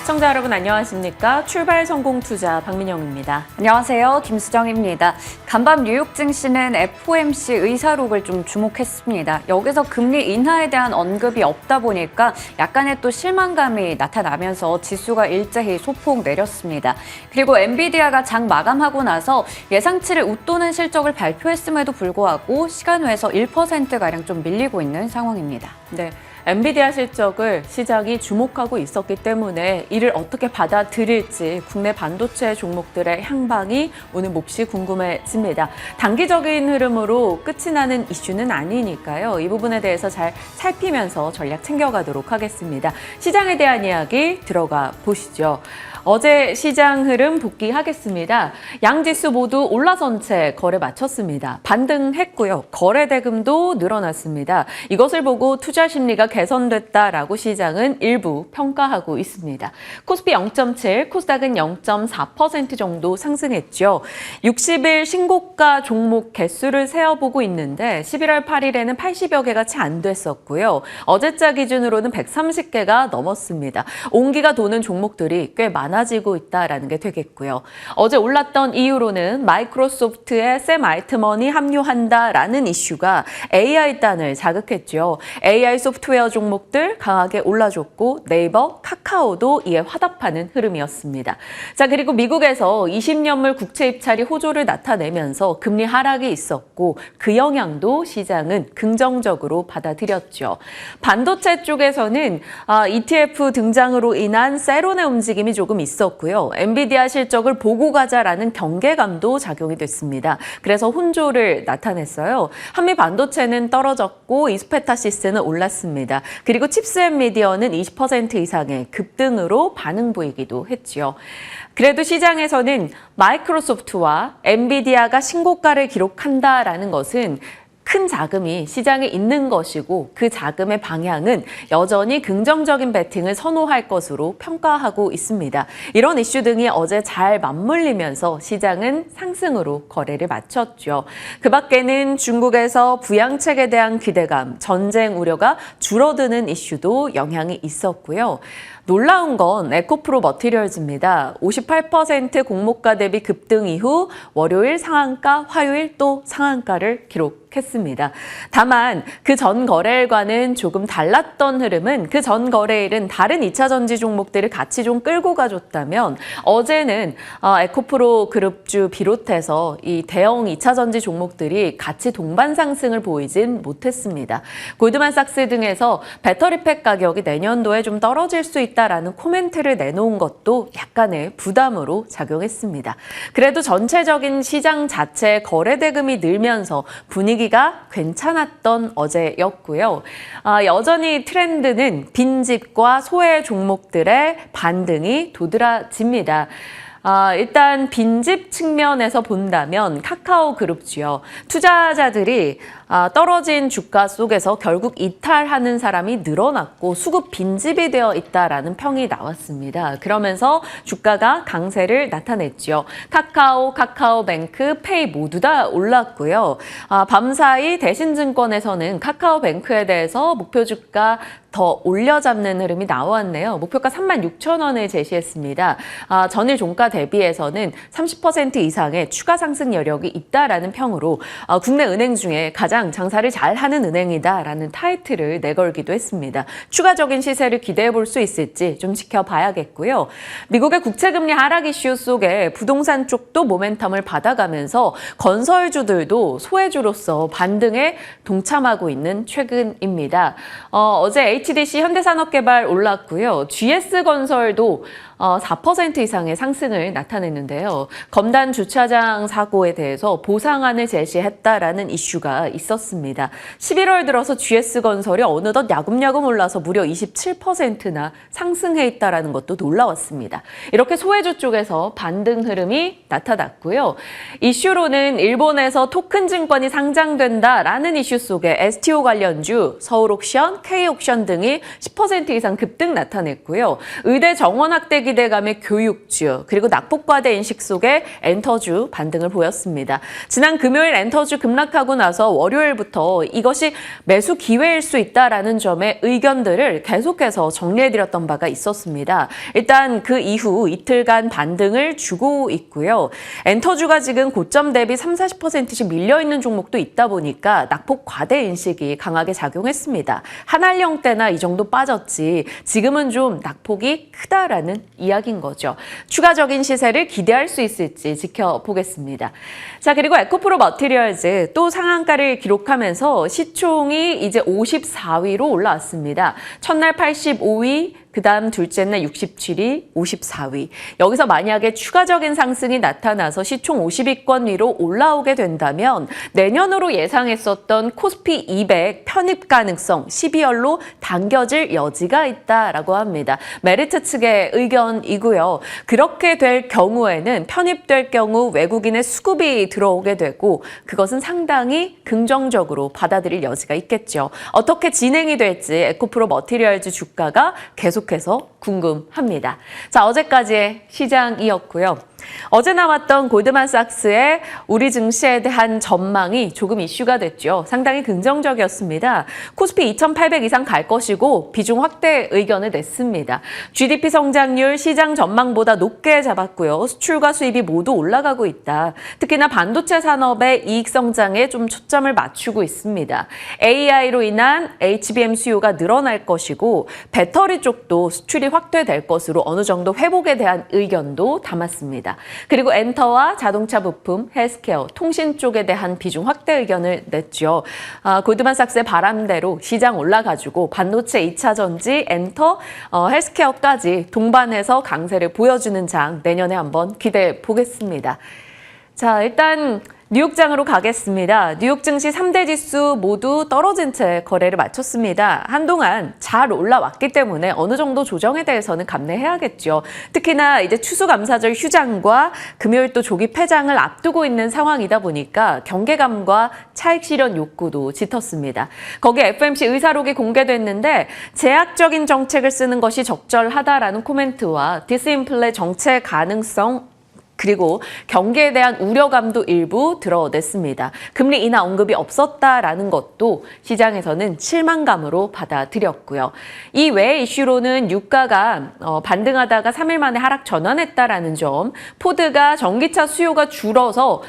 시청자 여러분 안녕하십니까? 출발 성공 투자 박민영입니다. 안녕하세요. 김수정입니다. 간밤 뉴욕 증시는 FOMC 의사록을 좀 주목했습니다. 여기서 금리 인하에 대한 언급이 없다 보니까 약간의 또 실망감이 나타나면서 지수가 일제히 소폭 내렸습니다. 그리고 엔비디아가 장 마감하고 나서 예상치를 웃도는 실적을 발표했음에도 불구하고 시간외에서 1%가량 좀 밀리고 있는 상황입니다. 네. 엔비디아 실적을 시장이 주목하고 있었기 때문에 이를 어떻게 받아들일지 국내 반도체 종목들의 향방이 오늘 몹시 궁금해집니다. 단기적인 흐름으로 끝이 나는 이슈는 아니니까요. 이 부분에 대해서 잘 살피면서 전략 챙겨가도록 하겠습니다. 시장에 대한 이야기 들어가 보시죠. 어제 시장 흐름 복귀하겠습니다. 양지수 모두 올라선 채 거래 마쳤습니다. 반등했고요. 거래 대금도 늘어났습니다. 이것을 보고 투자 심리가 개선됐다라고 시장은 일부 평가하고 있습니다. 코스피 0.7, 코스닥은 0.4% 정도 상승했죠. 60일 신고가 종목 개수를 세어보고 있는데 11월 8일에는 80여 개가 채 안 됐었고요. 어제자 기준으로는 130개가 넘었습니다. 온기가 도는 종목들이 꽤 많아지고 있다는 게 되겠고요. 어제 올랐던 이유로는 마이크로소프트의 샘 알트먼이 합류한다라는 이슈가 AI단을 자극했죠. AI 소프트웨어 종목들 강하게 올라줬고 네이버, 카카오도 이에 화답하는 흐름이었습니다. 자, 그리고 미국에서 20년물 국채 입찰이 호조를 나타내면서 금리 하락이 있었고 그 영향도 시장은 긍정적으로 받아들였죠. 반도체 쪽에서는 ETF 등장으로 인한 세론의 움직임이 조금 있었고요. 엔비디아 실적을 보고 가자라는 경계감도 작용이 됐습니다. 그래서 혼조를 나타냈어요. 한미 반도체는 떨어졌고 이스페타시스는 올랐습니다. 그리고 칩스앤미디어는 20% 이상의 급등으로 반응 보이기도 했죠. 그래도 시장에서는 마이크로소프트와 엔비디아가 신고가를 기록한다라는 것은 큰 자금이 시장에 있는 것이고 그 자금의 방향은 여전히 긍정적인 베팅을 선호할 것으로 평가하고 있습니다. 이런 이슈 등이 어제 잘 맞물리면서 시장은 상승으로 거래를 마쳤죠. 그 밖에는 중국에서 부양책에 대한 기대감, 전쟁 우려가 줄어드는 이슈도 영향이 있었고요. 놀라운 건 에코프로 머티리얼즈입니다. 58% 공모가 대비 급등 이후 월요일 상한가, 화요일 또 상한가를 기록했습니다. 다만 그 전 거래일과는 조금 달랐던 흐름은 그 전 거래일은 다른 2차 전지 종목들을 같이 좀 끌고 가줬다면 어제는 에코프로 그룹주 비롯해서 이 대형 2차 전지 종목들이 같이 동반 상승을 보이진 못했습니다. 골드만삭스 등에서 배터리팩 가격이 내년도에 좀 떨어질 수 있다라는 코멘트를 내놓은 것도 약간의 부담으로 작용했습니다. 그래도 전체적인 시장 자체 거래 대금이 늘면서 분위기가 괜찮았던 어제였고요. 여전히 트렌드는 빈집과 소외 종목들의 반등이 도드라집니다. 일단 빈집 측면에서 본다면 카카오 그룹주요. 투자자들이 떨어진 주가 속에서 결국 이탈하는 사람이 늘어났고 수급 빈집이 되어 있다라는 평이 나왔습니다. 그러면서 주가가 강세를 나타냈죠. 카카오, 카카오뱅크, 페이 모두 다 올랐고요. 밤사이 대신증권에서는 카카오뱅크에 대해서 목표 주가 더 올려잡는 흐름이 나왔네요. 목표가 36,000원을 제시했습니다. 전일 종가 대비해서는 30% 이상의 추가 상승 여력이 있다라는 평으로 국내 은행 중에 가장 장사를 잘하는 은행이다라는 타이틀을 내걸기도 했습니다. 추가적인 시세를 기대해 볼 수 있을지 좀 지켜봐야겠고요. 미국의 국채금리 하락 이슈 속에 부동산 쪽도 모멘텀을 받아가면서 건설주들도 소외주로서 반등에 동참하고 있는 최근입니다. 어제 HDC 현대산업개발 올랐고요. GS건설도 4% 이상의 상승을 나타냈는데요. 검단 주차장 사고에 대해서 보상안을 제시했다라는 이슈가 있었습니다. 11월 들어서 GS건설이 어느덧 야금야금 올라서 무려 27%나 상승해 있다는 것도 놀라웠습니다. 이렇게 소외주 쪽에서 반등 흐름이 나타났고요. 이슈로는 일본에서 토큰 증권이 상장된다라는 이슈 속에 STO 관련주, 서울옥션, K옥션 등이 10% 이상 급등 나타냈고요. 의대 정원학대 기대감의 교육주, 그리고 낙폭과대 인식 속에 엔터주 반등을 보였습니다. 지난 금요일 엔터주 급락하고 나서 월요일부터 이것이 매수 기회일 수 있다라는 점의 의견들을 계속해서 정리해드렸던 바가 있었습니다. 일단 그 이후 이틀간 반등을 주고 있고요. 엔터주가 지금 고점 대비 30~40%씩 밀려있는 종목도 있다 보니까 낙폭 과대 인식이 강하게 작용했습니다. 한알령 때나 이 정도 빠졌지 지금은 좀 낙폭이 크다라는 이야기인 거죠. 추가적인 시세를 기대할 수 있을지 지켜보겠습니다. 자, 그리고 에코프로 머티리얼즈 또 상한가를 기록하면서 시총이 이제 54위로 올라왔습니다. 첫날 85위, 그 다음 둘째 날 67위, 54위. 여기서 만약에 추가적인 상승이 나타나서 시총 50위권 위로 올라오게 된다면 내년으로 예상했었던 코스피 200 편입 가능성 12월로 당겨질 여지가 있다라고 합니다. 메리트 측의 의견이고요. 그렇게 될 경우에는 편입될 경우 외국인의 수급이 들어오게 되고 그것은 상당히 긍정적으로 받아들일 여지가 있겠죠. 어떻게 진행이 될지 에코프로 머티리얼즈 주가가 계속해서 궁금합니다. 자, 어제까지의 시장이었고요. 어제 나왔던 골드만삭스의 우리 증시에 대한 전망이 조금 이슈가 됐죠. 상당히 긍정적이었습니다. 코스피 2,800 이상 갈 것이고 비중 확대 의견을 냈습니다. GDP 성장률 시장 전망보다 높게 잡았고요. 수출과 수입이 모두 올라가고 있다. 특히나 반도체 산업의 이익 성장에 좀 초점을 맞추고 있습니다. AI로 인한 HBM 수요가 늘어날 것이고 배터리 쪽도 수출이 확대될 것으로 어느 정도 회복에 대한 의견도 담았습니다. 그리고 엔터와 자동차 부품, 헬스케어, 통신 쪽에 대한 비중 확대 의견을 냈죠. 골드만삭스의 바람대로 시장 올라가지고 반도체 2차 전지, 엔터, 헬스케어까지 동반해서 강세를 보여주는 장 내년에 한번 기대해 보겠습니다. 자, 일단 뉴욕장으로 가겠습니다. 뉴욕 증시 3대 지수 모두 떨어진 채 거래를 마쳤습니다. 한동안 잘 올라왔기 때문에 어느 정도 조정에 대해서는 감내해야겠죠. 특히나 이제 추수감사절 휴장과 금요일 또 조기 폐장을 앞두고 있는 상황이다 보니까 경계감과 차익 실현 욕구도 짙었습니다. 거기에 FOMC 의사록이 공개됐는데 제약적인 정책을 쓰는 것이 적절하다라는 코멘트와 디스인플레 정체 가능성 그리고 경기에 대한 우려감도 일부 드러냈습니다. 금리 인하 언급이 없었다라는 것도 시장에서는 실망감으로 받아들였고요. 이 외의 이슈로는 유가가 반등하다가 3일 만에 하락 전환했다라는 점, 포드가 전기차 수요가 줄어서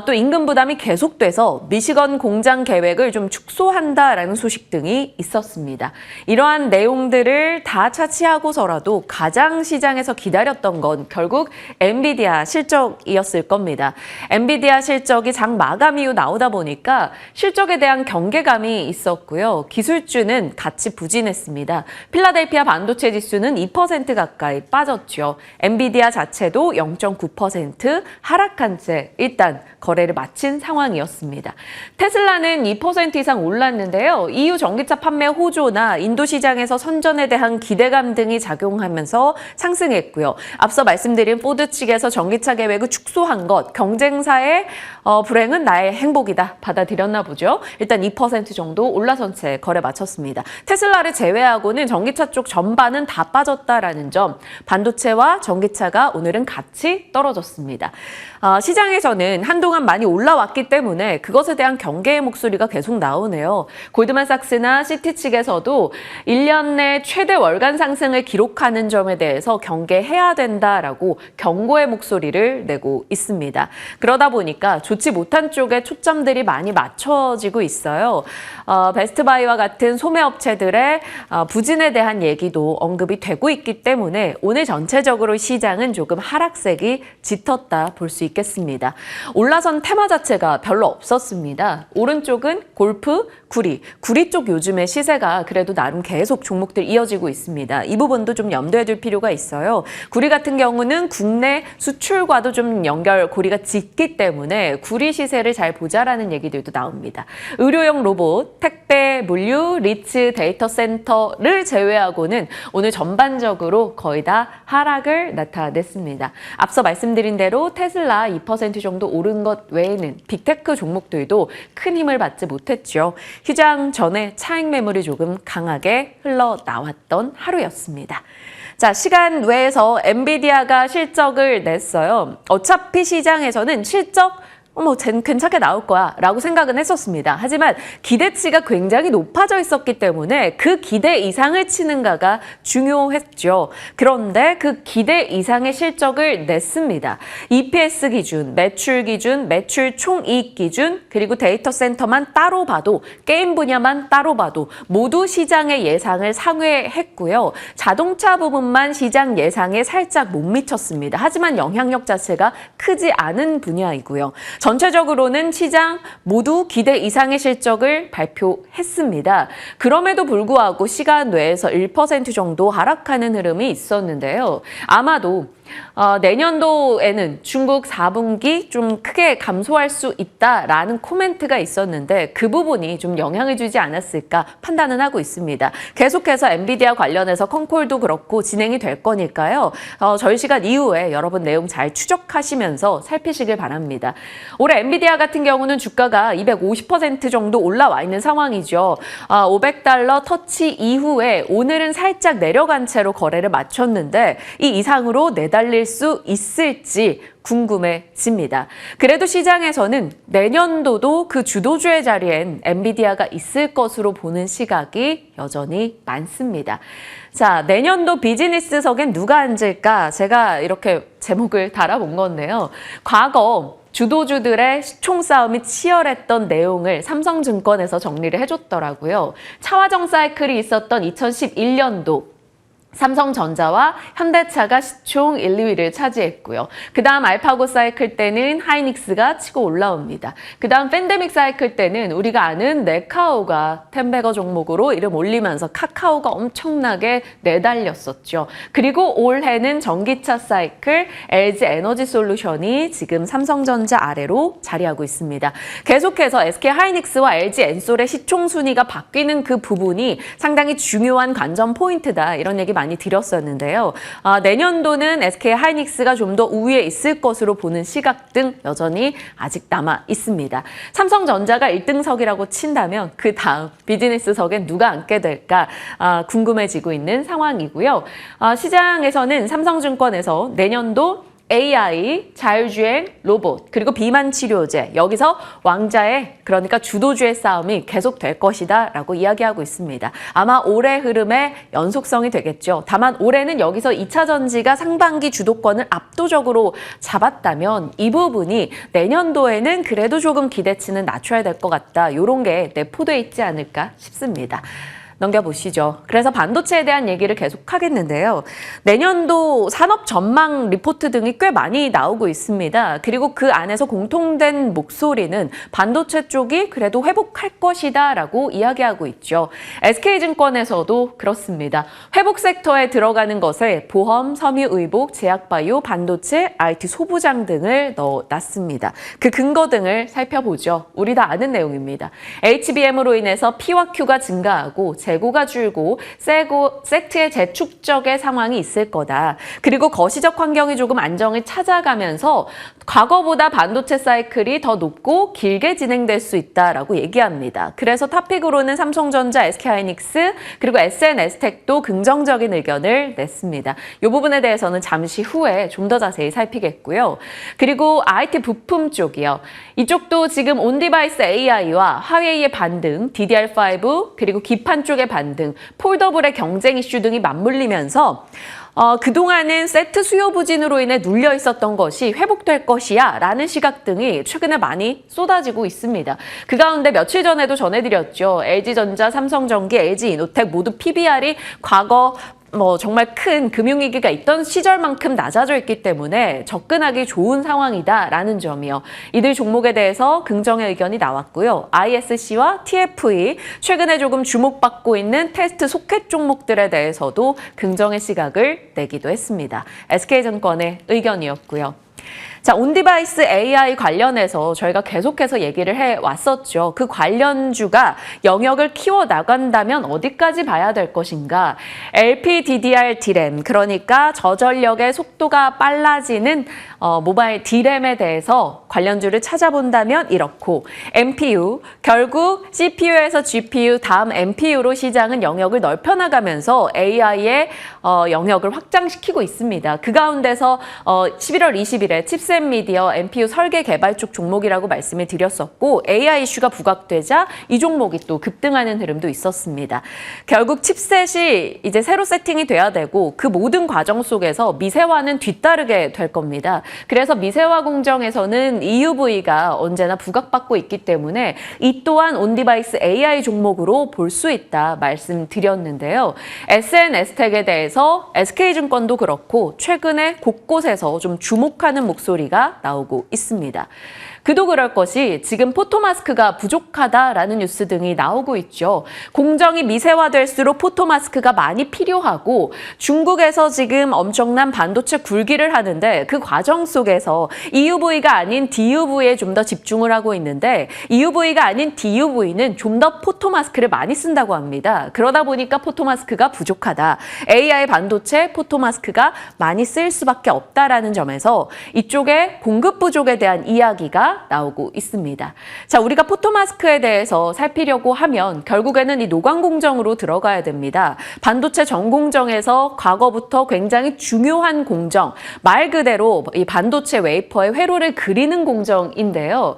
또 임금 부담이 계속돼서 미시건 공장 계획을 좀 축소한다라는 소식 등이 있었습니다. 이러한 내용들을 다 차치하고서라도 가장 시장에서 기다렸던 건 결국 엔비디아 실적이었을 겁니다. 엔비디아 실적이 장 마감 이후 나오다 보니까 실적에 대한 경계감이 있었고요. 기술주는 같이 부진했습니다. 필라델피아 반도체 지수는 2% 가까이 빠졌죠. 엔비디아 자체도 0.9% 하락한 채 일단 거래를 마친 상황이었습니다. 테슬라는 2% 이상 올랐는데요. EU 전기차 판매 호조나 인도 시장에서 선전에 대한 기대감 등이 작용하면서 상승했고요. 앞서 말씀드린 포드 측에서 전기차 계획을 축소한 것, 경쟁사의 불행은 나의 행복이다 받아들였나 보죠. 일단 2% 정도 올라선 채 거래 마쳤습니다. 테슬라를 제외하고는 전기차 쪽 전반은 다 빠졌다라는 점, 반도체와 전기차가 오늘은 같이 떨어졌습니다. 시장에서는 한동안 많이 올라왔기 때문에 그것에 대한 경계의 목소리가 계속 나오네요. 골드만삭스나 시티 측에서도 1년 내 최대 월간 상승을 기록하는 점에 대해서 경계해야 된다라고 경고의 목소리를 내고 있습니다. 그러다 보니까 좋지 못한 쪽에 초점들이 많이 맞춰지고 있어요. 베스트바이와 같은 소매업체들의 부진에 대한 얘기도 언급이 되고 있기 때문에 오늘 전체적으로 시장은 조금 하락색이 짙었다 볼 수 있겠습니다. 올라선 테마 자체가 별로 없었습니다. 오른쪽은 골프, 구리 쪽 요즘에 시세가 그래도 나름 계속 종목들 이어지고 있습니다. 이 부분도 좀 염두에 둘 필요가 있어요. 구리 같은 경우는 국내 수출과도 좀 연결고리가 짙기 때문에 구리 시세를 잘 보자라는 얘기들도 나옵니다. 의료용 로봇, 택배, 물류, 리츠, 데이터 센터를 제외하고는 오늘 전반적으로 거의 다 하락을 나타냈습니다. 앞서 말씀드린 대로 테슬라 2% 정도 오른 것 외에는 빅테크 종목들도 큰 힘을 받지 못했죠. 휴장 전에 차익 매물이 조금 강하게 흘러나왔던 하루였습니다. 자, 시간 외에서 엔비디아가 실적을 냈어요. 어차피 시장에서는 실적 쟤는 괜찮게 나올 거야 라고 생각은 했었습니다. 하지만 기대치가 굉장히 높아져 있었기 때문에 그 기대 이상을 치는가가 중요했죠. 그런데 그 기대 이상의 실적을 냈습니다. EPS 기준, 매출 기준, 매출 총이익 기준, 그리고 데이터 센터만 따로 봐도, 게임 분야만 따로 봐도 모두 시장의 예상을 상회했고요. 자동차 부분만 시장 예상에 살짝 못 미쳤습니다. 하지만 영향력 자체가 크지 않은 분야이고요. 전체적으로는 시장 모두 기대 이상의 실적을 발표했습니다. 그럼에도 불구하고 시간 외에서 1% 정도 하락하는 흐름이 있었는데요. 아마도 내년도에는 중국 4분기 좀 크게 감소할 수 있다라는 코멘트가 있었는데 그 부분이 좀 영향을 주지 않았을까 판단은 하고 있습니다. 계속해서 엔비디아 관련해서 컨콜도 그렇고 진행이 될 거니까요. 저희 시간 이후에 여러분 내용 잘 추적하시면서 살피시길 바랍니다. 올해 엔비디아 같은 경우는 주가가 250% 정도 올라와 있는 상황이죠. $500 터치 이후에 오늘은 살짝 내려간 채로 거래를 마쳤는데 이 이상으로 내달릴 수 있을지 궁금해집니다. 그래도 시장에서는 내년도도 그 주도주의 자리엔 엔비디아가 있을 것으로 보는 시각이 여전히 많습니다. 자, 내년도 비즈니스석엔 누가 앉을까? 제가 이렇게 제목을 달아본 건데요. 과거 주도주들의 총싸움이 치열했던 내용을 삼성증권에서 정리를 해줬더라고요. 차화정 사이클이 있었던 2011년도 삼성전자와 현대차가 시총 1, 2위를 차지했고요. 그 다음 알파고 사이클 때는 하이닉스가 치고 올라옵니다. 그 다음 팬데믹 사이클 때는 우리가 아는 네카오가 텐베거 종목으로 이름 올리면서 카카오가 엄청나게 내달렸었죠. 그리고 올해는 전기차 사이클 LG 에너지 솔루션이 지금 삼성전자 아래로 자리하고 있습니다. 계속해서 SK 하이닉스와 LG 엔솔의 시총 순위가 바뀌는 그 부분이 상당히 중요한 관전 포인트다. 이런 얘기 많이 드렸었는데요. 내년도는 SK 하이닉스가 좀 더 우위에 있을 것으로 보는 시각 등 여전히 아직 남아 있습니다. 삼성전자가 1등석이라고 친다면 그 다음 비즈니스석엔 누가 앉게 될까 궁금해지고 있는 상황이고요. 시장에서는 삼성증권에서 내년도 AI, 자율주행, 로봇, 그리고 비만 치료제, 여기서 왕자의, 그러니까 주도주의 싸움이 계속될 것이다 라고 이야기하고 있습니다. 아마 올해 흐름의 연속성이 되겠죠. 다만 올해는 여기서 2차 전지가 상반기 주도권을 압도적으로 잡았다면 이 부분이 내년도에는 그래도 조금 기대치는 낮춰야 될 것 같다. 이런 게 내포되어 있지 않을까 싶습니다. 넘겨보시죠. 그래서 반도체에 대한 얘기를 계속 하겠는데요. 내년도 산업 전망 리포트 등이 꽤 많이 나오고 있습니다. 그리고 그 안에서 공통된 목소리는 반도체 쪽이 그래도 회복할 것이다 라고 이야기하고 있죠. SK증권에서도 그렇습니다. 회복 섹터에 들어가는 것에 보험, 섬유의복, 제약바이오, 반도체, IT 소부장 등을 넣어놨습니다. 그 근거 등을 살펴보죠. 우리 다 아는 내용입니다. HBM으로 인해서 P와 Q가 증가하고 재고가 줄고 세트의 재축적의 상황이 있을 거다. 그리고 거시적 환경이 조금 안정을 찾아가면서 과거보다 반도체 사이클이 더 높고 길게 진행될 수 있다라고 얘기합니다. 그래서 탑픽으로는 삼성전자, SK하이닉스 그리고 SNS텍도 긍정적인 의견을 냈습니다. 이 부분에 대해서는 잠시 후에 좀 더 자세히 살피겠고요. 그리고 IT 부품 쪽이요. 이쪽도 지금 온디바이스 AI와 화웨이의 반등, DDR5 그리고 기판 쪽의 반등, 폴더블의 경쟁 이슈 등이 맞물리면서 그동안은 세트 수요 부진으로 인해 눌려 있었던 것이 회복될 것이야 라는 시각 등이 최근에 많이 쏟아지고 있습니다. 그 가운데 며칠 전에도 전해드렸죠. LG전자, 삼성전기, LG이노텍 모두 PBR이 과거 정말 큰 금융위기가 있던 시절만큼 낮아져 있기 때문에 접근하기 좋은 상황이다라는 점이요. 이들 종목에 대해서 긍정의 의견이 나왔고요. ISC와 TFE, 최근에 조금 주목받고 있는 테스트 소켓 종목들에 대해서도 긍정의 시각을 내기도 했습니다. SK증권의 의견이었고요. 자, 온디바이스 AI 관련해서 저희가 계속해서 얘기를 해왔었죠. 그 관련주가 영역을 키워나간다면 어디까지 봐야 될 것인가. LPDDR D램, 그러니까 저전력의 속도가 빨라지는 모바일 D램에 대해서 관련주를 찾아본다면 이렇고, MPU, 결국 CPU에서 GPU, 다음 MPU로 시장은 영역을 넓혀나가면서 AI의 영역을 확장시키고 있습니다. 그 가운데서 11월 20일에 칩셋 미디어 MPU 설계 개발 쪽 종목이라고 말씀을 드렸었고, AI 이슈가 부각되자 이 종목이 또 급등하는 흐름도 있었습니다. 결국 칩셋이 이제 새로 세팅이 돼야 되고 그 모든 과정 속에서 미세화는 뒤따르게 될 겁니다. 그래서 미세화 공정에서는 EUV가 언제나 부각받고 있기 때문에 이 또한 온디바이스 AI 종목으로 볼 수 있다 말씀드렸는데요. SNS텍에 대해서 SK증권도 그렇고 최근에 곳곳에서 좀 주목하는 목소리가 나오고 있습니다. 그도 그럴 것이 지금 포토마스크가 부족하다라는 뉴스 등이 나오고 있죠. 공정이 미세화될수록 포토마스크가 많이 필요하고, 중국에서 지금 엄청난 반도체 굴기를 하는데 그 과정 속에서 EUV가 아닌 DUV에 좀 더 집중을 하고 있는데, EUV가 아닌 DUV는 좀 더 포토마스크를 많이 쓴다고 합니다. 그러다 보니까 포토마스크가 부족하다. AI 반도체 포토마스크가 많이 쓸 수밖에 없다라는 점에서 이쪽에 공급 부족에 대한 이야기가 나오고 있습니다. 자, 우리가 포토마스크에 대해서 살피려고 하면 결국에는 이 노광 공정으로 들어가야 됩니다. 반도체 전공정에서 과거부터 굉장히 중요한 공정, 말 그대로 이 반도체 웨이퍼의 회로를 그리는 공정인데요.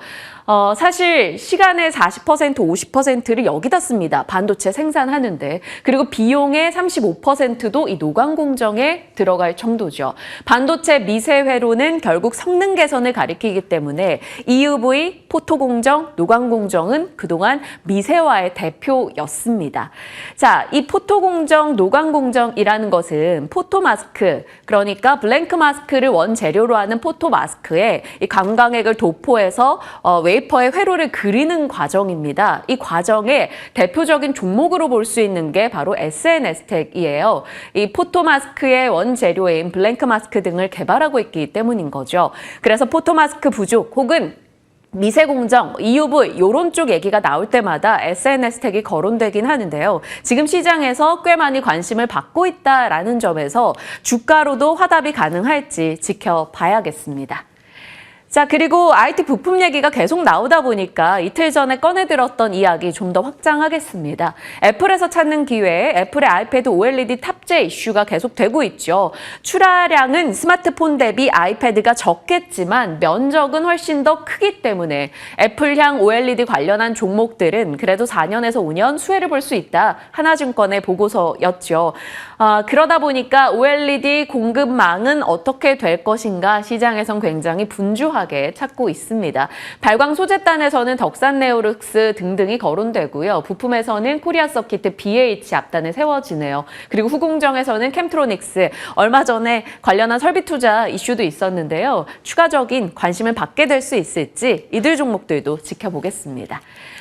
사실 시간의 40%, 50%를 여기다 씁니다. 반도체 생산하는데. 그리고 비용의 35%도 이 노광 공정에 들어갈 정도죠. 반도체 미세 회로는 결국 성능 개선을 가리키기 때문에 EUV, 포토 공정, 노광 공정은 그동안 미세화의 대표였습니다. 자, 이 포토 공정, 노광 공정이라는 것은 포토 마스크, 그러니까 블랭크 마스크를 원재료로 하는 포토 마스크에 이 광광액을 도포해서 웨이퍼의 회로를 그리는 과정입니다. 이 과정의 대표적인 종목으로 볼 수 있는 게 바로 SNS텍이에요. 이 포토마스크의 원재료인 블랭크 마스크 등을 개발하고 있기 때문인 거죠. 그래서 포토마스크 부족 혹은 미세공정, EUV 이런 쪽 얘기가 나올 때마다 SNS텍이 거론되긴 하는데요. 지금 시장에서 꽤 많이 관심을 받고 있다라는 점에서 주가로도 화답이 가능할지 지켜봐야겠습니다. 자, 그리고 IT 부품 얘기가 계속 나오다 보니까 이틀 전에 꺼내들었던 이야기 좀 더 확장하겠습니다. 애플에서 찾는 기회에 애플의 아이패드 OLED 탑재 이슈가 계속되고 있죠. 출하량은 스마트폰 대비 아이패드가 적겠지만 면적은 훨씬 더 크기 때문에 애플향 OLED 관련한 종목들은 그래도 4년에서 5년 수혜를 볼 수 있다. 하나증권의 보고서였죠. 그러다 보니까 OLED 공급망은 어떻게 될 것인가 시장에선 굉장히 분주하게 찾고 있습니다. 발광 소재단에서는 덕산 네오룩스 등등이 거론되고요. 부품에서는 코리아 서키트 BH 앞단에 세워지네요. 그리고 후공정에서는 캠트로닉스, 얼마 전에 관련한 설비 투자 이슈도 있었는데요. 추가적인 관심을 받게 될 수 있을지 이들 종목들도 지켜보겠습니다.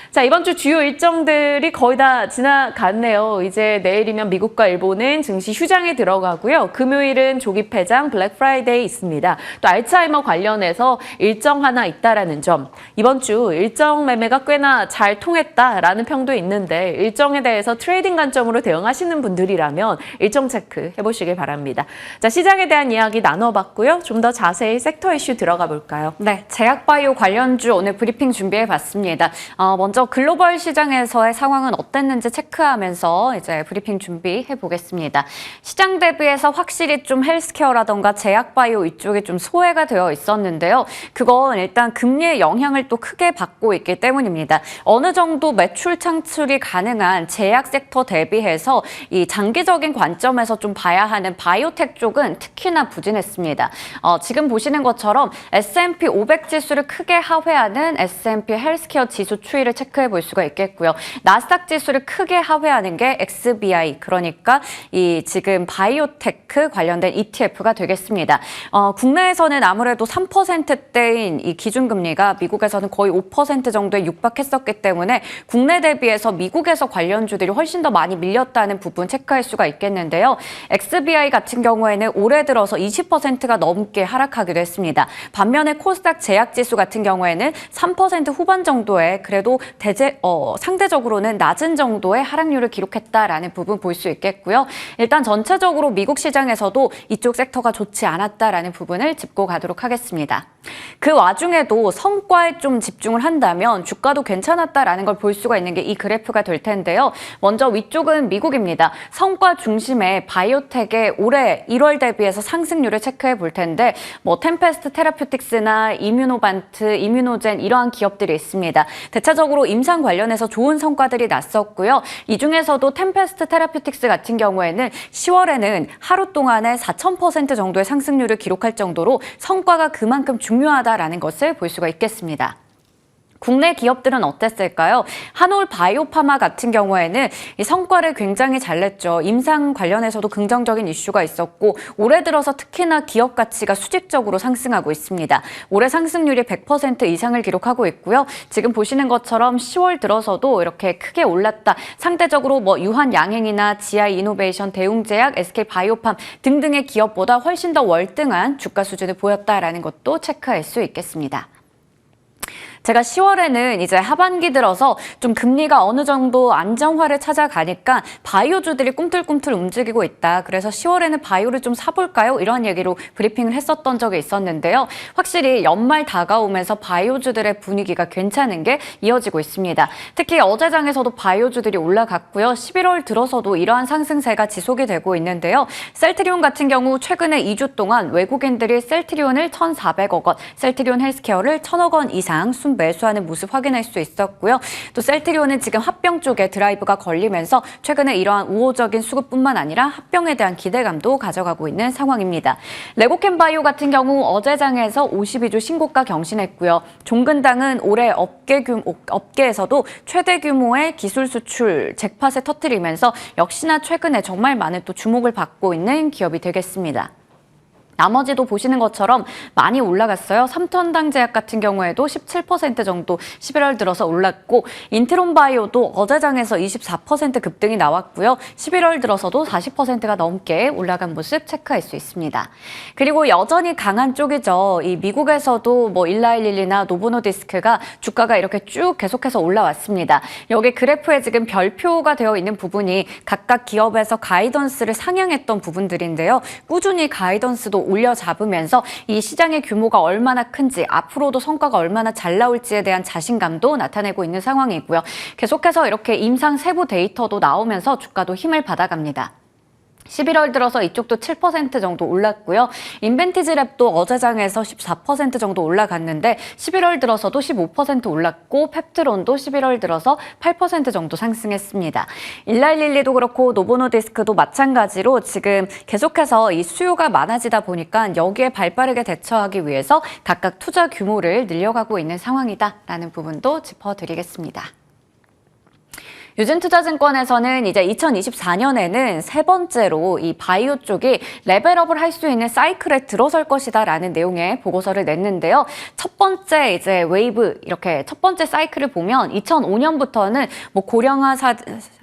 자, 이번 주 주요 일정들이 거의 다 지나갔네요. 이제 내일이면 미국과 일본은 증시 휴장에 들어가고요. 금요일은 조기 폐장, 블랙 프라이데이 있습니다. 또 알츠하이머 관련해서 일정 하나 있다라는 점. 이번 주 일정 매매가 꽤나 잘 통했다라는 평도 있는데 일정에 대해서 트레이딩 관점으로 대응하시는 분들이라면 일정 체크 해보시길 바랍니다. 자, 시장에 대한 이야기 나눠봤고요. 좀 더 자세히 섹터 이슈 들어가 볼까요? 네, 제약바이오 관련주 오늘 브리핑 준비해봤습니다. 먼저 글로벌 시장에서의 상황은 어땠는지 체크하면서 이제 브리핑 준비해 보겠습니다. 시장 대비해서 확실히 좀 헬스케어라던가 제약바이오 이쪽이 좀 소외가 되어 있었는데요. 그건 일단 금리의 영향을 또 크게 받고 있기 때문입니다. 어느 정도 매출 창출이 가능한 제약 섹터 대비해서 이 장기적인 관점에서 좀 봐야 하는 바이오텍 쪽은 특히나 부진했습니다. 지금 보시는 것처럼 S&P 500 지수를 크게 하회하는 S&P 헬스케어 지수 추이를 체크 체크해 볼 수가 있겠고요. 나스닥 지수를 크게 하회하는 게 XBI, 그러니까 이 지금 바이오테크 관련된 ETF가 되겠습니다. 국내에서는 아무래도 3%대인 이 기준금리가 미국에서는 거의 5% 정도에 육박했었기 때문에 국내 대비해서 미국에서 관련주들이 훨씬 더 많이 밀렸다는 부분 체크할 수가 있겠는데요. XBI 같은 경우에는 올해 들어서 20%가 넘게 하락하기도 했습니다. 반면에 코스닥 제약지수 같은 경우에는 3% 후반 정도의 그래도 상대적으로는 낮은 정도의 하락률을 기록했다라는 부분 볼 수 있겠고요. 일단 전체적으로 미국 시장에서도 이쪽 섹터가 좋지 않았다라는 부분을 짚고 가도록 하겠습니다. 그 와중에도 성과에 좀 집중을 한다면 주가도 괜찮았다라는 걸 볼 수가 있는 게 이 그래프가 될 텐데요. 먼저 위쪽은 미국입니다. 성과 중심의 바이오텍의 올해 1월 대비해서 상승률을 체크해 볼 텐데 템페스트 테라퓨틱스나 이뮤노반트, 이뮤노젠 이러한 기업들이 있습니다. 대체적으로 임상 관련해서 좋은 성과들이 났었고요. 이 중에서도 템페스트 테라퓨틱스 같은 경우에는 10월에는 하루 동안에 4,000% 정도의 상승률을 기록할 정도로 성과가 그만큼 중요하다라는 것을 볼 수가 있겠습니다. 국내 기업들은 어땠을까요? 한올 바이오파마 같은 경우에는 이 성과를 굉장히 잘 냈죠. 임상 관련해서도 긍정적인 이슈가 있었고 올해 들어서 특히나 기업 가치가 수직적으로 상승하고 있습니다. 올해 상승률이 100% 이상을 기록하고 있고요. 지금 보시는 것처럼 10월 들어서도 이렇게 크게 올랐다. 상대적으로 유한양행이나 GI-이노베이션, 대웅제약, SK바이오팜 등등의 기업보다 훨씬 더 월등한 주가 수준을 보였다라는 것도 체크할 수 있겠습니다. 제가 10월에는 이제 하반기 들어서 좀 금리가 어느 정도 안정화를 찾아가니까 바이오주들이 꿈틀꿈틀 움직이고 있다. 그래서 10월에는 바이오를 좀 사볼까요? 이런 얘기로 브리핑을 했었던 적이 있었는데요. 확실히 연말 다가오면서 바이오주들의 분위기가 괜찮은 게 이어지고 있습니다. 특히 어제장에서도 바이오주들이 올라갔고요. 11월 들어서도 이러한 상승세가 지속이 되고 있는데요. 셀트리온 같은 경우 최근에 2주 동안 외국인들이 셀트리온을 1,400억 원, 셀트리온 헬스케어를 1,000억 원 이상 매수하는 모습 확인할 수 있었고요. 또 셀트리온은 지금 합병 쪽에 드라이브가 걸리면서 최근에 이러한 우호적인 수급뿐만 아니라 합병에 대한 기대감도 가져가고 있는 상황입니다. 레고캠바이오 같은 경우 어제장에서 52주 신고가 경신했고요. 종근당은 올해 업계에서도 최대 규모의 기술 수출 잭팟을 터뜨리면서 역시나 최근에 정말 많은 또 주목을 받고 있는 기업이 되겠습니다. 나머지도 보시는 것처럼 많이 올라갔어요. 삼천당제약 같은 경우에도 17% 정도 11월 들어서 올랐고 인트론바이오도 어제장에서 24% 급등이 나왔고요. 11월 들어서도 40%가 넘게 올라간 모습 체크할 수 있습니다. 그리고 여전히 강한 쪽이죠. 이 미국에서도 일라일릴리나 노보노디스크가 주가가 이렇게 쭉 계속해서 올라왔습니다. 여기 그래프에 지금 별표가 되어 있는 부분이 각각 기업에서 가이던스를 상향했던 부분들인데요. 꾸준히 가이던스도 올려 잡으면서 이 시장의 규모가 얼마나 큰지 앞으로도 성과가 얼마나 잘 나올지에 대한 자신감도 나타내고 있는 상황이고요. 계속해서 이렇게 임상 세부 데이터도 나오면서 주가도 힘을 받아갑니다. 11월 들어서 이쪽도 7% 정도 올랐고요. 인벤티지랩도 어제장에서 14% 정도 올라갔는데 11월 들어서도 15% 올랐고 펩트론도 11월 들어서 8% 정도 상승했습니다. 일라일릴리도 그렇고 노보노디스크도 마찬가지로 지금 계속해서 이 수요가 많아지다 보니까 여기에 발빠르게 대처하기 위해서 각각 투자 규모를 늘려가고 있는 상황이다라는 부분도 짚어드리겠습니다. 유진투자증권에서는 이제 2024년에는 세 번째로 이 바이오 쪽이 레벨업을 할 수 있는 사이클에 들어설 것이다라는 내용의 보고서를 냈는데요. 첫 번째 이제 웨이브 이렇게 첫 번째 사이클을 보면 2005년부터는 고령화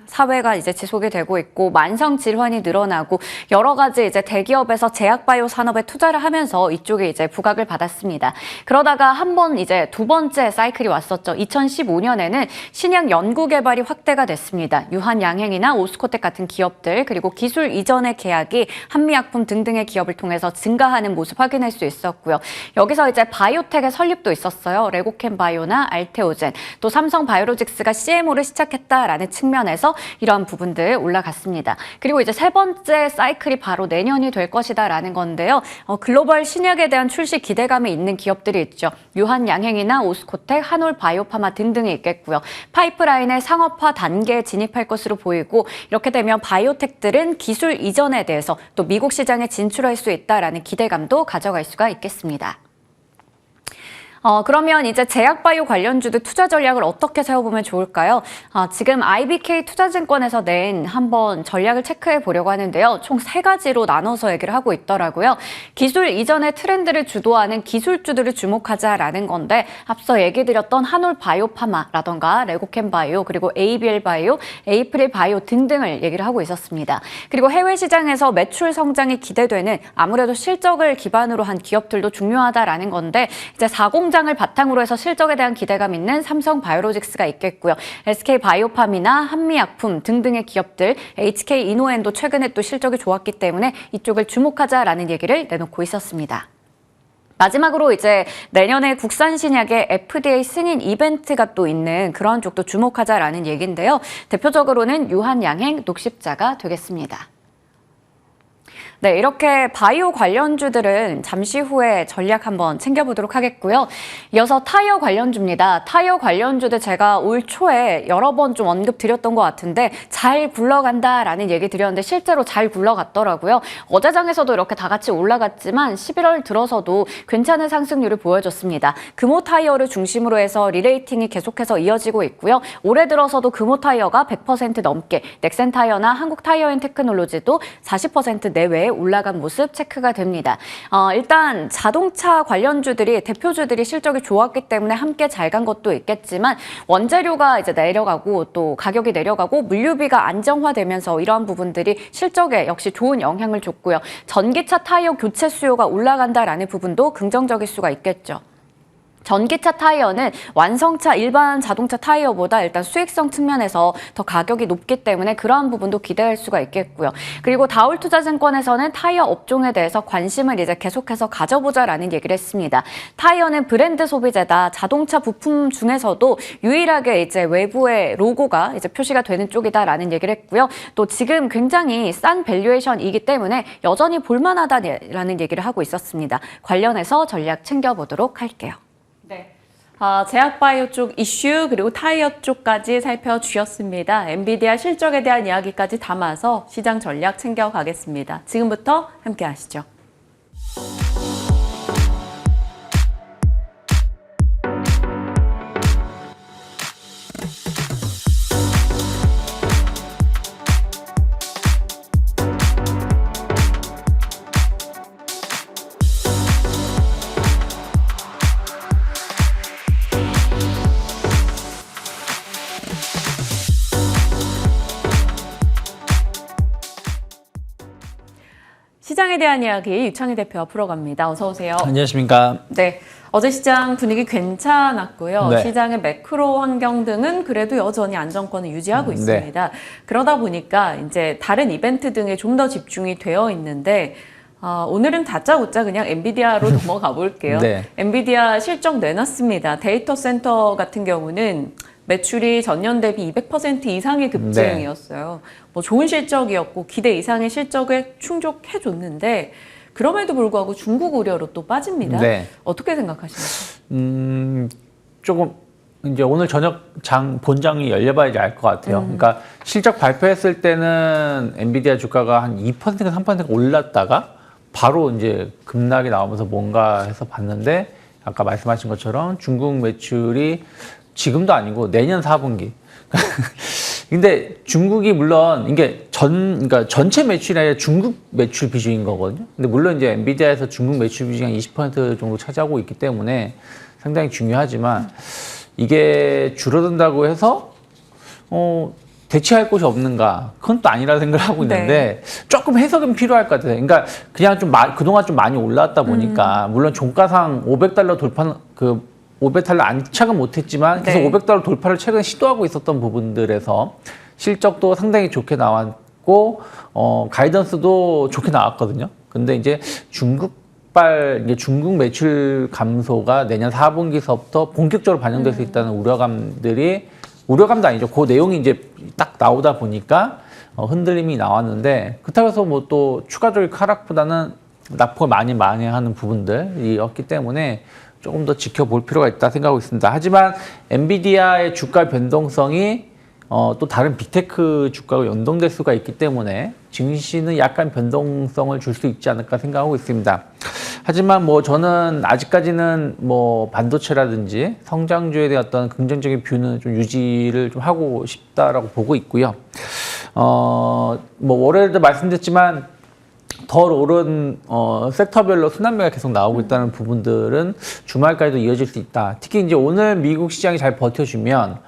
사회가 이제 지속이 되고 있고 만성 질환이 늘어나고 여러 가지 이제 대기업에서 제약바이오 산업에 투자를 하면서 이쪽에 이제 부각을 받았습니다. 그러다가 한번 이제 두 번째 사이클이 왔었죠. 2015년에는 신약 연구 개발이 확대가 됐습니다. 유한양행이나 오스코텍 같은 기업들 그리고 기술 이전의 계약이 한미약품 등등의 기업을 통해서 증가하는 모습 확인할 수 있었고요. 여기서 이제 바이오텍의 설립도 있었어요. 레고캠바이오나 알테오젠 또 삼성바이오로직스가 CMO를 시작했다라는 측면에서 이러한 부분들 올라갔습니다. 그리고 이제 세 번째 사이클이 바로 내년이 될 것이다라는 건데요. 글로벌 신약에 대한 출시 기대감이 있는 기업들이 있죠. 유한양행이나 오스코텍, 한올 바이오파마 등등이 있겠고요. 파이프라인의 상업화 단계에 진입할 것으로 보이고 이렇게 되면 바이오텍들은 기술 이전에 대해서 또 미국 시장에 진출할 수 있다라는 기대감도 가져갈 수가 있겠습니다. 그러면 이제 제약바이오 관련주들 투자 전략을 어떻게 세워보면 좋을까요? 지금 IBK 투자증권에서 낸 한번 전략을 체크해 보려고 하는데요. 총 3가지로 나눠서 얘기를 하고 있더라고요. 기술 이전의 트렌드를 주도하는 기술주들을 주목하자라는 건데 앞서 얘기 드렸던 한올 바이오파마라던가 레고캠 바이오 그리고 ABL 바이오, 에이프릴 바이오 등등을 얘기를 하고 있었습니다. 그리고 해외 시장에서 매출 성장이 기대되는 아무래도 실적을 기반으로 한 기업들도 중요하다라는 건데 이제 4공장을 바탕으로 해서 실적에 대한 기대감 있는 삼성 바이오로직스가 있겠고요. SK 바이오팜이나 한미약품 등등의 기업들, HK 이노엔도 최근에 또 실적이 좋았기 때문에 이쪽을 주목하자라는 얘기를 내놓고 있었습니다. 마지막으로 이제 내년에 국산 신약의 FDA 승인 이벤트가 또 있는 그런 쪽도 주목하자라는 얘기인데요. 대표적으로는 유한양행 녹십자가 되겠습니다. 네, 이렇게 바이오 관련주들은 잠시 후에 전략 한번 챙겨보도록 하겠고요. 이어서 타이어 관련주입니다. 타이어 관련주들 제가 올 초에 여러 번 좀 언급드렸던 것 같은데 잘 굴러간다라는 얘기 드렸는데 실제로 잘 굴러갔더라고요. 어제장에서도 이렇게 다 같이 올라갔지만 11월 들어서도 괜찮은 상승률을 보여줬습니다. 금호 타이어를 중심으로 해서 리레이팅이 계속해서 이어지고 있고요. 올해 들어서도 금호 타이어가 100% 넘게, 넥센 타이어나 한국 타이어앤테크놀로지도 40% 내외에 올라간 모습 체크가 됩니다. 일단 자동차 관련주들이 대표주들이 실적이 좋았기 때문에 함께 잘 간 것도 있겠지만 원재료가 이제 내려가고 또 가격이 내려가고 물류비가 안정화되면서 이러한 부분들이 실적에 역시 좋은 영향을 줬고요. 전기차 타이어 교체 수요가 올라간다라는 부분도 긍정적일 수가 있겠죠. 전기차 타이어는 완성차 일반 자동차 타이어보다 일단 수익성 측면에서 더 가격이 높기 때문에 그러한 부분도 기대할 수가 있겠고요. 그리고 다올투자증권에서는 타이어 업종에 대해서 관심을 이제 계속해서 가져보자라는 얘기를 했습니다. 타이어는 브랜드 소비재다. 자동차 부품 중에서도 유일하게 이제 외부의 로고가 이제 표시가 되는 쪽이다라는 얘기를 했고요. 또 지금 굉장히 싼 밸류에이션이기 때문에 여전히 볼만하다라는 얘기를 하고 있었습니다. 관련해서 전략 챙겨보도록 할게요. 네. 제약바이오 쪽 이슈 그리고 타이어 쪽까지 살펴주셨습니다. 엔비디아 실적에 대한 이야기까지 담아서 시장 전략 챙겨가겠습니다. 지금부터 함께 하시죠. 시장에 대한 이야기 유창희 대표와 풀어갑니다. 어서 오세요. 안녕하십니까. 네, 어제 시장 분위기 괜찮았고요. 네. 시장의 매크로 환경 등은 그래도 여전히 안정권을 유지하고 있습니다. 그러다 보니까 이제 다른 이벤트 등에 좀 더 집중이 되어 있는데 오늘은 다짜고짜 그냥 엔비디아로 넘어가 볼게요. 네. 엔비디아 실적 내놨습니다. 데이터 센터 같은 경우는 매출이 전년 대비 200% 이상의 급증이었어요. 뭐 좋은 실적이었고 기대 이상의 실적에 충족해줬는데 그럼에도 불구하고 중국 우려로 또 빠집니다. 네. 어떻게 생각하십니까? 조금 이제 오늘 저녁 본장이 열려봐야지 알 것 같아요. 그러니까 실적 발표했을 때는 엔비디아 주가가 한 2%가 3% 올랐다가 바로 이제 급락이 나오면서 뭔가 해서 봤는데 아까 말씀하신 것처럼 중국 매출이 지금도 아니고 내년 4분기. 근데 중국이 물론 이게 그러니까 전체 매출이 아니라 중국 매출 비중인 거거든요. 근데 물론 이제 엔비디아에서 중국 매출 비중이 한 20% 정도 차지하고 있기 때문에 상당히 중요하지만 이게 줄어든다고 해서 대체할 곳이 없는가? 그건 또 아니라 생각을 하고 있는데 조금 해석은 필요할 것 같아요. 그러니까 그냥 좀 그동안 좀 많이 올랐다 보니까 물론 종가상 $500 돌파 500달러 안착은 못했지만 계속 $500 돌파를 최근에 시도하고 있었던 부분들에서 실적도 상당히 좋게 나왔고 가이던스도 좋게 나왔거든요. 근데 이제 중국 매출 감소가 내년 4분기서부터 본격적으로 반영될 수 있다는 우려감도 아니죠. 그 내용이 이제 딱 나오다 보니까 흔들림이 나왔는데 그렇다고 해서 뭐 또 추가적인 하락보다는 낙폭을 많이 만회하는 부분들이었기 때문에 조금 더 지켜볼 필요가 있다 생각하고 있습니다. 하지만 엔비디아의 주가 변동성이 또 다른 빅테크 주가와 연동될 수가 있기 때문에 증시는 약간 변동성을 줄 수 있지 않을까 생각하고 있습니다. 하지만 뭐 저는 아직까지는 뭐 반도체라든지 성장주에 대한 어떤 긍정적인 뷰는 좀 유지를 좀 하고 싶다라고 보고 있고요. 뭐 월요일도 말씀드렸지만 덜 오른 섹터별로 순환매가 계속 나오고 있다는 부분들은 주말까지도 이어질 수 있다. 특히 이제 오늘 미국 시장이 잘 버텨주면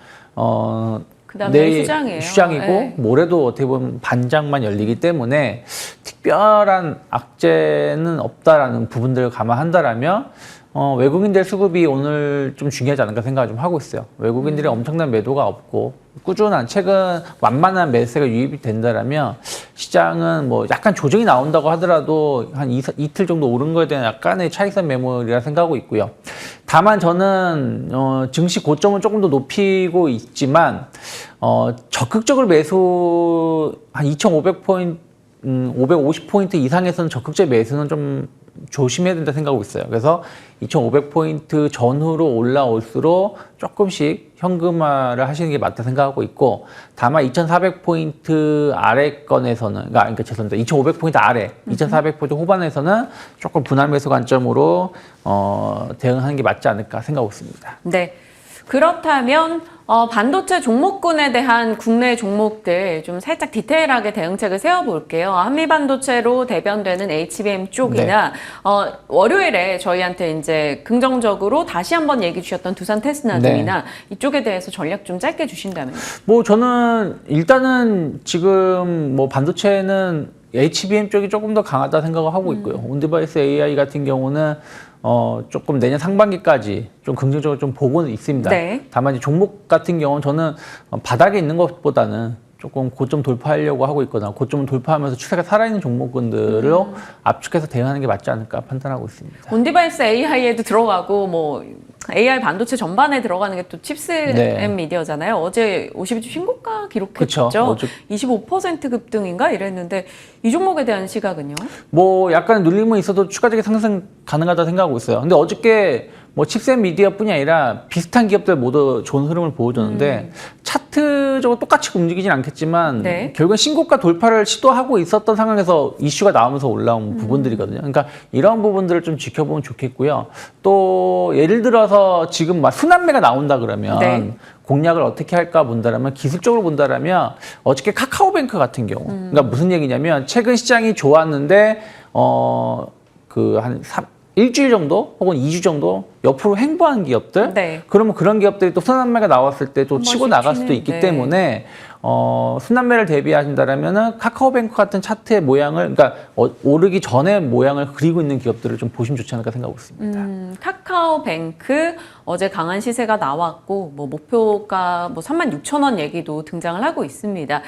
그다음에 내일 휴장이에요. 휴장이고 네. 모레도 어떻게 보면 반장만 열리기 때문에 특별한 악재는 없다라는 부분들을 감안한다라면 외국인들 수급이 오늘 좀 중요하지 않을까 생각을 좀 하고 있어요. 외국인들이 엄청난 매도가 없고 꾸준한 최근 완만한 매수세가 유입이 된다라면 시장은 뭐 약간 조정이 나온다고 하더라도 한 이틀 정도 오른 거에 대한 약간의 차익선 매물이라 생각하고 있고요. 다만 저는 증시 고점은 조금 더 높이고 있지만 적극적으로 매수 한 2,500포인트 550포인트 이상에서는 적극적 매수는 좀 조심해야 된다 생각하고 있어요. 그래서 2,500포인트 전후로 올라올수록 조금씩 현금화를 하시는 게 맞다 생각하고 있고, 다만 2,400포인트 아래권에서는, 그러니까 죄송합니다. 2,500포인트 아래, 2,400포인트 후반에서는 조금 분할 매수 관점으로 대응하는 게 맞지 않을까 생각하고 있습니다. 네. 그렇다면 반도체 종목군에 대한 국내 종목들 좀 살짝 디테일하게 대응책을 세워볼게요. 한미반도체로 대변되는 HBM 쪽이나 월요일에 저희한테 이제 긍정적으로 다시 한번 얘기 주셨던 두산 테스나등이나 이쪽에 대해서 전략 좀 짧게 주신다면. 뭐 저는 일단은 지금 뭐 반도체는 HBM 쪽이 조금 더 강하다 생각을 하고 있고요. 온디바이스 AI 같은 경우는 조금 내년 상반기까지 좀 긍정적으로 좀 보고는 있습니다. 네. 다만 이제 종목 같은 경우는 저는 바닥에 있는 것보다는 조금 고점 돌파하려고 하고 있거나 고점을 돌파하면서 추세가 살아있는 종목군들로 압축해서 대응하는 게 맞지 않을까 판단하고 있습니다. 온디바이스 AI에도 들어가고 뭐 AI 반도체 전반에 들어가는 게 또 칩스 앤 미디어잖아요. 어제 52주 신고가 기록했죠. 그쵸. 25% 급등인가 이랬는데 이 종목에 대한 시각은요? 뭐 약간 눌림은 있어도 추가적인 상승 가능하다 생각하고 있어요. 근데 어저께 뭐 칩셋 미디어뿐이 아니라 비슷한 기업들 모두 좋은 흐름을 보여줬는데 차트적으로 똑같이 움직이진 않겠지만 결국엔 신고가 돌파를 시도하고 있었던 상황에서 이슈가 나오면서 올라온 부분들이거든요. 그러니까 이런 부분들을 좀 지켜보면 좋겠고요. 또 예를 들어서 지금 막 순환매가 나온다 그러면 공략을 어떻게 할까 본다라면, 기술적으로 본다라면 어저께 카카오뱅크 같은 경우, 그러니까 무슨 얘기냐면 최근 시장이 좋았는데 일주일 정도 혹은 2주 정도 옆으로 횡보한 기업들, 그러면 그런 기업들이 또 순환매가 나왔을 때 또 치고 나갈 수도 있기 때문에 순환매를 대비하신다라면은 카카오뱅크 같은 차트의 모양을, 그러니까 오르기 전에 모양을 그리고 있는 기업들을 좀 보시면 좋지 않을까 생각하고 있습니다. 카카오뱅크 어제 강한 시세가 나왔고 뭐 목표가 뭐 36,000원 얘기도 등장을 하고 있습니다.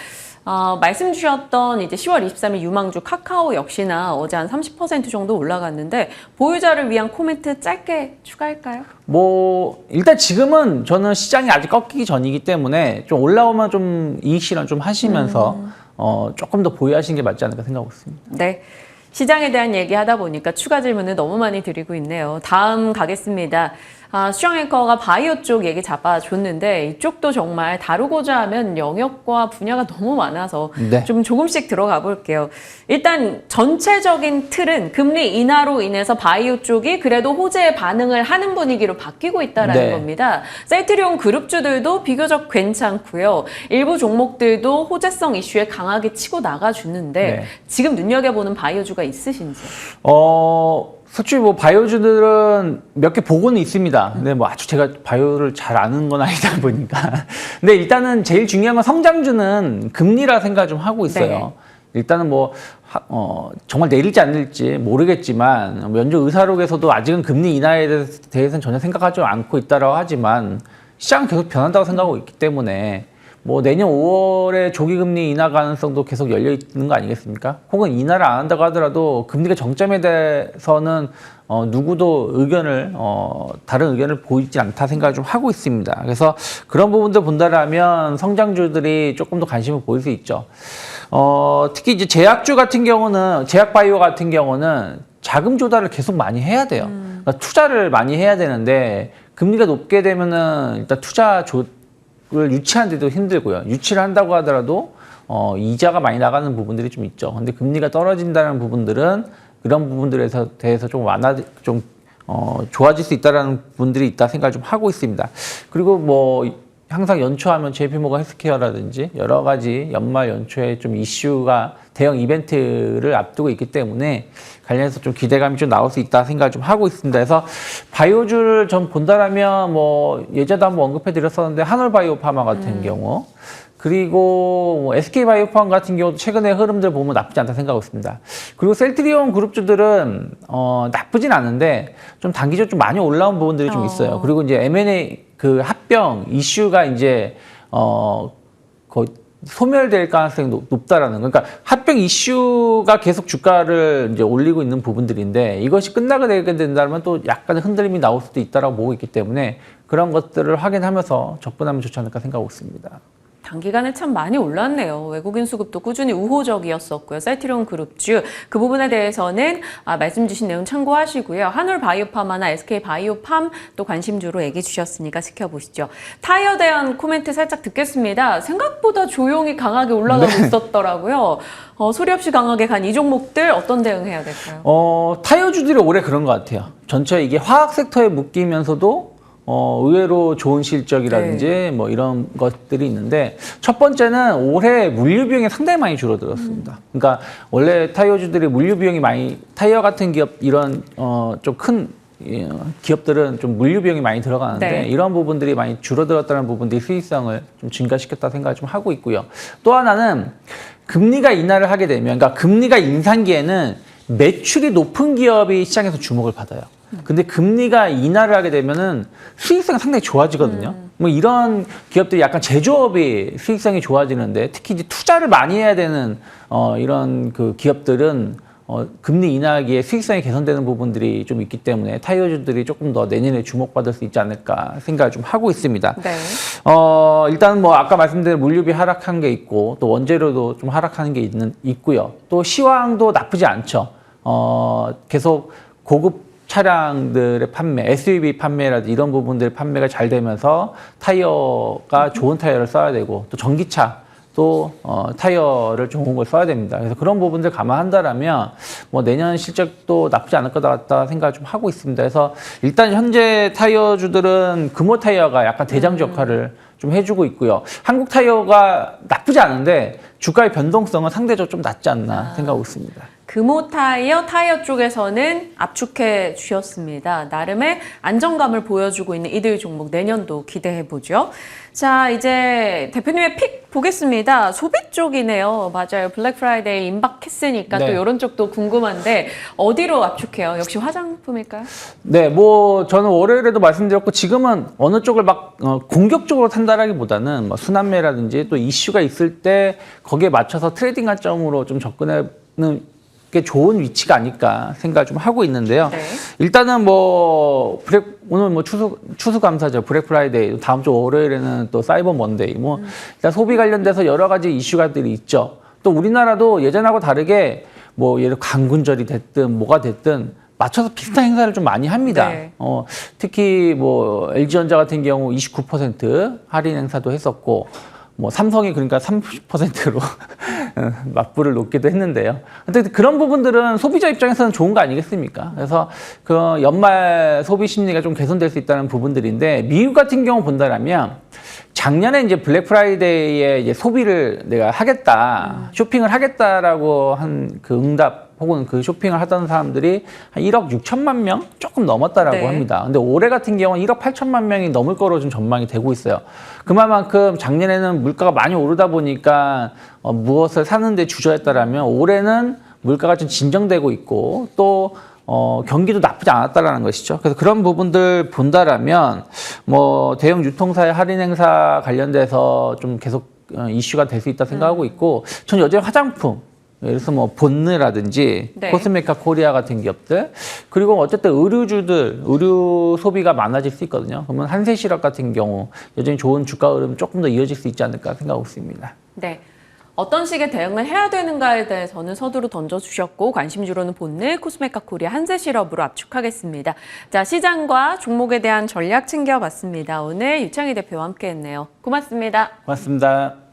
말씀 주셨던 이제 10월 23일 유망주 카카오 역시나 어제 한 30% 정도 올라갔는데 보유자를 위한 코멘트 짧게 추가할까요? 뭐 일단 지금은 저는 시장이 아직 꺾이기 전이기 때문에 좀 올라오면 좀 이익 실현 좀 하시면서 조금 더 보유하시는 게 맞지 않을까 생각하고 있습니다. 네. 시장에 대한 얘기하다 보니까 추가 질문을 너무 많이 드리고 있네요. 다음 가겠습니다. 수정 앵커가 바이오 쪽 얘기 잡아줬는데 이쪽도 정말 다루고자 하면 영역과 분야가 너무 많아서 좀 조금씩 들어가 볼게요. 일단 전체적인 틀은 금리 인하로 인해서 바이오 쪽이 그래도 호재의 반응을 하는 분위기로 바뀌고 있다는 겁니다. 셀트리온 그룹주들도 비교적 괜찮고요. 일부 종목들도 호재성 이슈에 강하게 치고 나가주는데 지금 눈여겨보는 바이오주가 있으신지? 솔직히 뭐 바이오주들은 몇 개 보고는 있습니다. 근데 뭐 아주 제가 바이오를 잘 아는 건 아니다 보니까. 근데 일단은 제일 중요한 건 성장주는 금리라 생각을 좀 하고 있어요. 일단은 뭐 정말 내릴지 안 내릴지 모르겠지만 연준 의사록에서도 아직은 금리 인하에 대해서는 전혀 생각하지 않고 있다라고 하지만 시장은 계속 변한다고 생각하고 있기 때문에 뭐 내년 5월에 조기금리 인하 가능성도 계속 열려 있는 거 아니겠습니까? 혹은 인하를 안 한다고 하더라도 금리가 정점에 대해서는 누구도 다른 의견을 보이지 않다 생각을 좀 하고 있습니다. 그래서 그런 부분들 본다라면 성장주들이 조금 더 관심을 보일 수 있죠. 특히 이제 제약주 같은 경우는, 제약바이오 같은 경우는 자금 조달을 계속 많이 해야 돼요. 그러니까 투자를 많이 해야 되는데 금리가 높게 되면은 일단 를 유치하는 데도 힘들고요. 유치를 한다고 하더라도 이자가 많이 나가는 부분들이 좀 있죠. 근데 금리가 떨어진다는 부분들은 이런 부분들에 대해서 좋아질 수 있다라는 분들이 있다 생각을 좀 하고 있습니다. 그리고 뭐 항상 연초하면 JP모건 헬스케어라든지 여러 가지 연말 연초에 좀 이슈가 대형 이벤트를 앞두고 있기 때문에 관련해서 좀 기대감이 좀 나올 수 있다 생각을 좀 하고 있습니다. 그래서 바이오주를 좀 본다라면 뭐 예전에도 한번 언급해 드렸었는데 한올바이오파마 같은 경우 그리고 뭐 SK바이오팜 같은 경우도 최근에 흐름들 보면 나쁘지 않다 생각하고 있습니다. 그리고 셀트리온 그룹주들은 나쁘진 않은데 좀 단기적으로 좀 많이 올라온 부분들이 좀 있어요. 그리고 이제 M&A 그 합병 이슈가 이제 거의 소멸될 가능성이 높다라는 거. 그러니까 합병 이슈가 계속 주가를 이제 올리고 있는 부분들인데 이것이 끝나게 되게 된다면 또 약간의 흔들림이 나올 수도 있다라고 보고 있기 때문에 그런 것들을 확인하면서 접근하면 좋지 않을까 생각하고 있습니다. 단기간에 참 많이 올랐네요. 외국인 수급도 꾸준히 우호적이었었고요. 셀트리온 그룹주 그 부분에 대해서는 말씀 주신 내용 참고하시고요. 한올바이오팜이나 SK바이오팜 또 관심주로 얘기 주셨으니까 지켜보시죠. 타이어에 대한 코멘트 살짝 듣겠습니다. 생각보다 조용히 강하게 올라가고 있었더라고요. 소리 없이 강하게 간 이 종목들 어떤 대응해야 될까요? 타이어주들이 올해 그런 것 같아요. 전체 이게 화학 섹터에 묶이면서도 의외로 좋은 실적이라든지 뭐 이런 것들이 있는데 첫 번째는 올해 물류 비용이 상당히 많이 줄어들었습니다. 그러니까 원래 타이어주들이 물류 비용이 많이 타이어 같은 기업 이런 좀 큰 기업들은 좀 물류 비용이 많이 들어가는데 이런 부분들이 많이 줄어들었다는 부분들이 수익성을 좀 증가시켰다 생각을 좀 하고 있고요. 또 하나는 금리가 인하를 하게 되면 그러니까 금리가 인상기에는 매출이 높은 기업이 시장에서 주목을 받아요. 근데 금리가 인하를 하게 되면은 수익성이 상당히 좋아지거든요. 뭐 이런 기업들이 약간 제조업이 수익성이 좋아지는데 특히 이제 투자를 많이 해야 되는 이런 그 기업들은 금리 인하기에 수익성이 개선되는 부분들이 좀 있기 때문에 타이어주들이 조금 더 내년에 주목받을 수 있지 않을까 생각을 좀 하고 있습니다. 네. 일단 뭐 아까 말씀드린 물류비 하락한 게 있고 또 원재료도 좀 하락하는 게 있고요. 또 시황도 나쁘지 않죠. 계속 고급 차량들의 판매, SUV 판매라든지 이런 부분들 판매가 잘 되면서 타이어가 좋은 타이어를 써야 되고 또 전기차 또 타이어를 좋은 걸 써야 됩니다. 그래서 그런 부분들 감안한다라면 뭐 내년 실적도 나쁘지 않을 것 같다 생각을 좀 하고 있습니다. 그래서 일단 현재 타이어주들은 금호 타이어가 약간 대장주 역할을 좀 해주고 있고요. 한국 타이어가 나쁘지 않은데 주가의 변동성은 상대적으로 좀 낮지 않나 생각하고 있습니다. 금호 타이어 쪽에서는 압축해 주셨습니다. 나름의 안정감을 보여주고 있는 이들 종목 내년도 기대해보죠. 자, 이제 대표님의 픽 보겠습니다. 소비 쪽이네요. 맞아요. 블랙 프라이데이 임박했으니까 또 이런 쪽도 궁금한데 어디로 압축해요? 역시 화장품일까요? 네, 뭐 저는 월요일에도 말씀드렸고 지금은 어느 쪽을 막 공격적으로 탄다라기보다는 뭐 순환매라든지 또 이슈가 있을 때 거기에 맞춰서 트레이딩 관점으로 좀 접근하는 게 좋은 위치가 아닐까 생각을 좀 하고 있는데요. 네. 일단은 뭐 오늘 뭐 추수감사죠. 블랙 프라이데이, 다음 주 월요일에는 또 사이버 먼데이. 뭐 일단 소비 관련돼서 여러 가지 이슈가들이 있죠. 또 우리나라도 예전하고 다르게 뭐 예를 강군절이 됐든 뭐가 됐든 맞춰서 비슷한 행사를 좀 많이 합니다. 네. 특히 뭐 LG전자 같은 경우 29% 할인 행사도 했었고 뭐 삼성이 그러니까 30%로 맞불을 놓기도 했는데요. 근데 그런 부분들은 소비자 입장에서는 좋은 거 아니겠습니까? 그래서 그 연말 소비 심리가 좀 개선될 수 있다는 부분들인데 미국 같은 경우 본다라면 작년에 이제 블랙 프라이데이에 이제 소비를 내가 하겠다, 쇼핑을 하겠다라고 한 그 응답 혹은 그 쇼핑을 하던 사람들이 한 1억 6천만 명 조금 넘었다라고 합니다. 근데 올해 같은 경우는 1억 8천만 명이 넘을 거로 좀 전망이 되고 있어요. 그만큼 작년에는 물가가 많이 오르다 보니까 무엇을 사는데 주저했다라면 올해는 물가가 좀 진정되고 있고 또 경기도 나쁘지 않았다라는 것이죠. 그래서 그런 부분들 본다라면 뭐 대형 유통사의 할인 행사 관련돼서 좀 계속 이슈가 될 수 있다 생각하고 있고 전 여전히 화장품 예를 들어서 뭐 본느라든지 코스메카 코리아 같은 기업들 그리고 어쨌든 의류주들 의류 소비가 많아질 수 있거든요. 그러면 한세실업 같은 경우 여전히 좋은 주가 흐름 조금 더 이어질 수 있지 않을까 생각하고 있습니다. 네. 어떤 식의 대응을 해야 되는가에 대해서는 서두로 던져주셨고 관심주로는 본느, 코스메카 코리아, 한세실업으로 압축하겠습니다. 자, 시장과 종목에 대한 전략 챙겨봤습니다. 오늘 유창희 대표와 함께했네요. 고맙습니다. 고맙습니다.